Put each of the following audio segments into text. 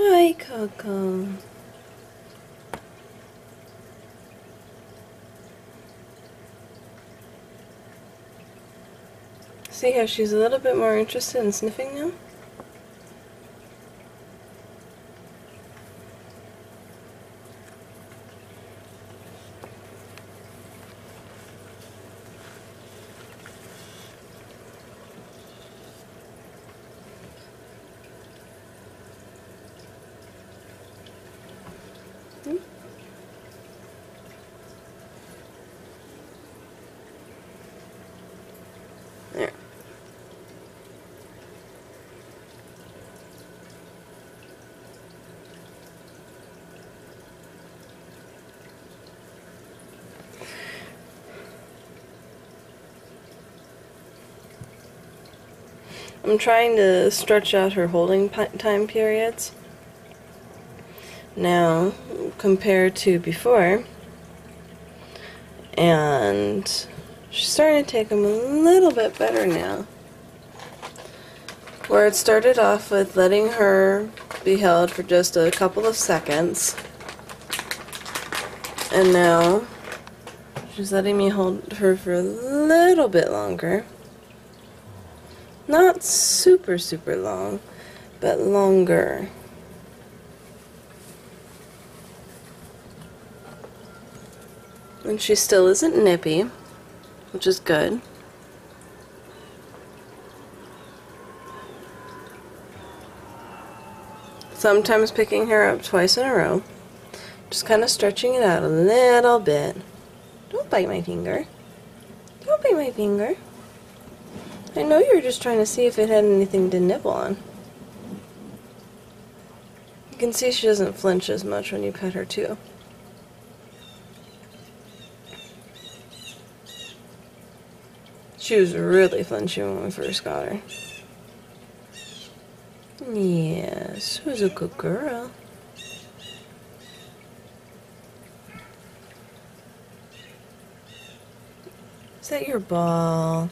Hi, Coco. See how she's a little bit more interested in sniffing now? Hmm? There. I'm trying to stretch out her holding time periods now compared to before, and she's starting to take them a little bit better now. Where it started off with letting her be held for just a couple of seconds, and now she's letting me hold her for a little bit longer. Not super long, but longer. And she still isn't nippy, which is good. Sometimes picking her up twice in a row. Just kind of stretching it out a little bit. Don't bite my finger. Don't bite my finger. I know you were just trying to see if it had anything to nibble on. You can see she doesn't flinch as much when you pet her too. She was really flinchy when we first got her. Yes, who's a good girl. Is that your ball?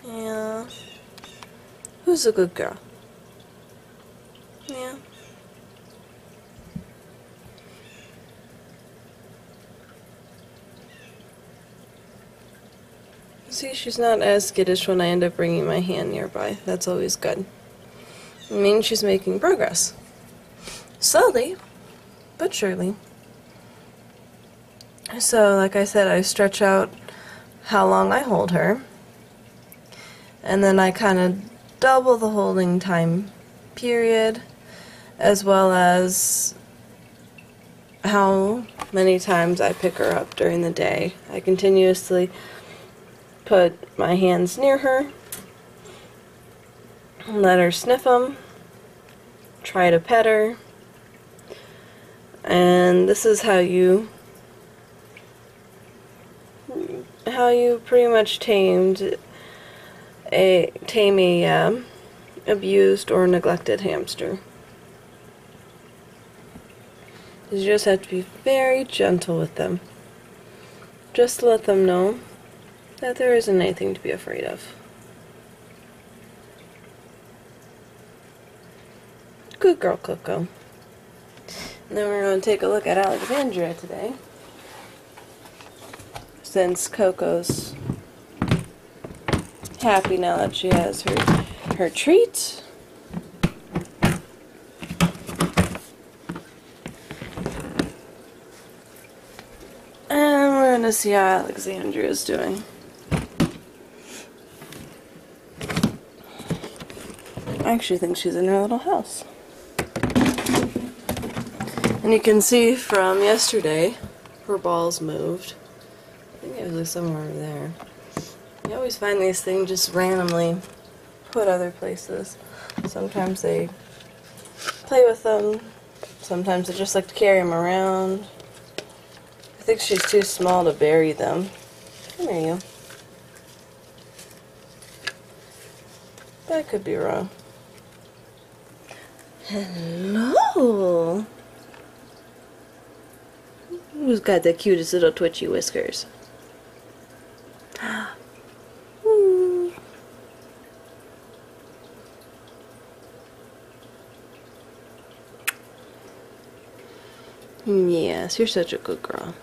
Yeah. Who's a good girl? Yeah. See, she's not as skittish when I end up bringing my hand nearby. That's always good. It means she's making progress. Slowly, but surely. So, like I said, I stretch out how long I hold her. And then I kind of double the holding time period, as well as how many times I pick her up during the day. I continuously put my hands near her, let her sniff them, try to pet her, and this is how you pretty much tame a abused or neglected hamster. You just have to be very gentle with them. Just to let them know that there isn't anything to be afraid of. Good girl, Coco. And then we're going to take a look at Alexandra today, since Coco's happy now that she has her treat. And we're going to see how Alexandra is doing. I actually think she's in her little house. And you can see from yesterday, her balls moved. I think it was like somewhere over there. You always find these things just randomly put other places. Sometimes they play with them. Sometimes they just like to carry them around. I think she's too small to bury them. Come here, you. That could be wrong. Hello! Who's got the cutest little twitchy whiskers? Yes, you're such a good girl.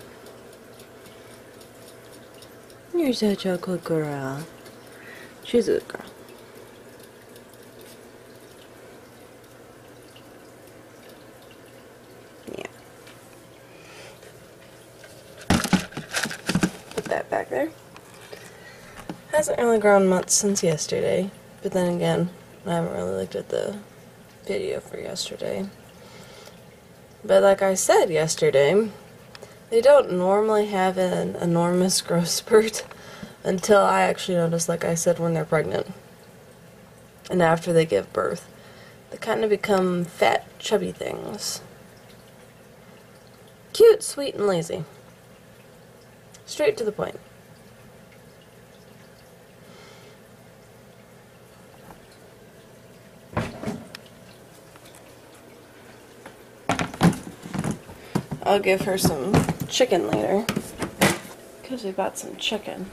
You're such a good girl. She's a good girl. Yeah. Put that back there. Hasn't really grown much since yesterday, but then again, I haven't really looked at the video for yesterday. But like I said yesterday, they don't normally have an enormous growth spurt until I actually notice, like I said, when they're pregnant. And after they give birth. They kind of become fat, chubby things. Cute, sweet, and lazy. Straight to the point. I'll give her some chicken later, because we bought some chicken,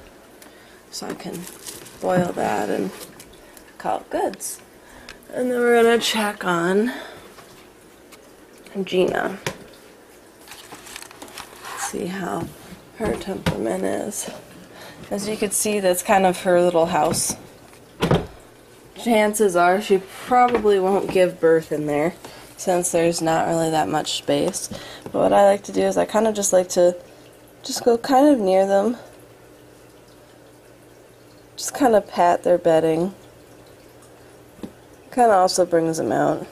so I can boil that and call it goods. And then we're going to check on Geenia. See how her temperament is. As you can see, that's kind of her little house. Chances are she probably won't give birth in there, since there's not really that much space. But what I like to do is I kind of just like to just go kind of near them. Just kind of pat their bedding. Kind of also brings them out.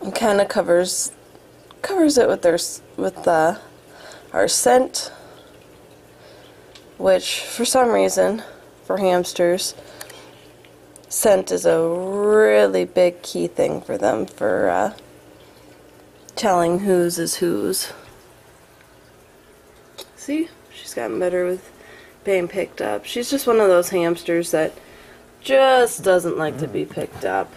And kind of covers it with our scent, which for some reason for hamsters, scent is a really big key thing for them for telling whose is whose. See? She's gotten better with being picked up. She's just one of those hamsters that just doesn't like to be picked up.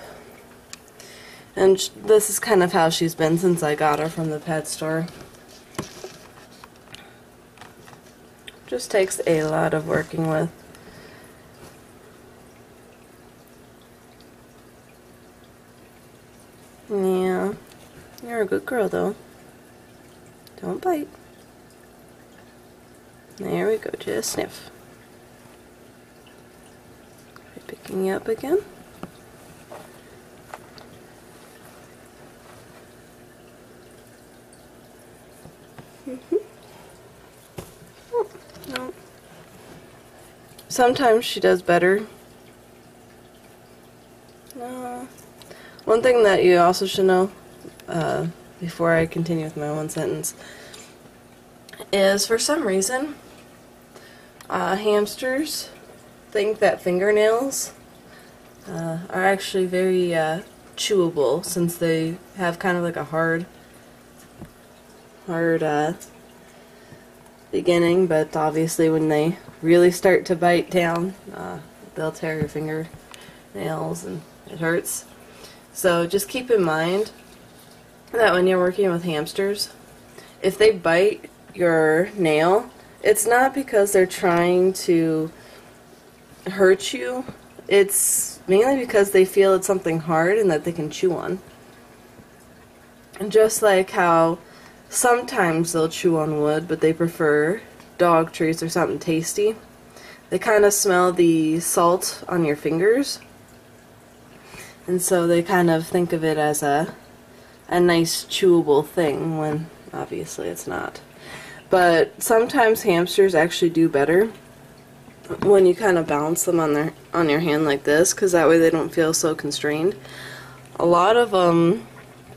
And this is kind of how she's been since I got her from the pet store. Just takes a lot of working with. Yeah, you're a good girl though. Don't bite. There we go, just sniff. Picking you up again. Oh, no. Sometimes she does better. One thing that you also should know, before I continue with my one sentence, is for some reason, hamsters think that fingernails are actually very chewable, since they have kind of like a hard beginning, but obviously when they really start to bite down, they'll tear your fingernails and it hurts. So just keep in mind that when you're working with hamsters, if they bite your nail, it's not because they're trying to hurt you. It's mainly because they feel it's something hard and that they can chew on. And just like how sometimes they'll chew on wood, but they prefer dog treats or something tasty, they kind of smell the salt on your fingers. And so they kind of think of it as a nice chewable thing, when obviously it's not. But sometimes hamsters actually do better when you kind of bounce them on your hand like this, because that way they don't feel so constrained. A lot of them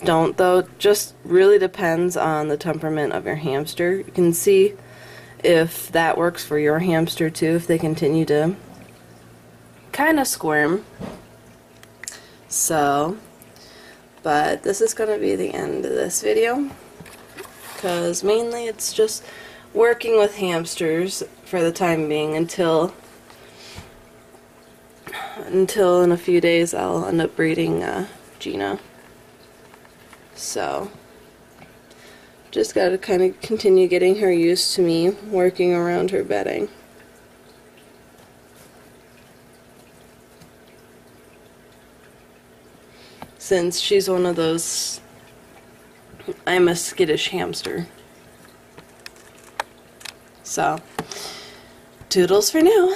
don't though. It just really depends on the temperament of your hamster. You can see if that works for your hamster too, if they continue to kind of squirm. So, but this is going to be the end of this video, because mainly it's just working with hamsters for the time being until in a few days I'll end up breeding Geenia. So, just got to kind of continue getting her used to me working around her bedding. Since she's one of those I'm a skittish hamster. So, toodles for now.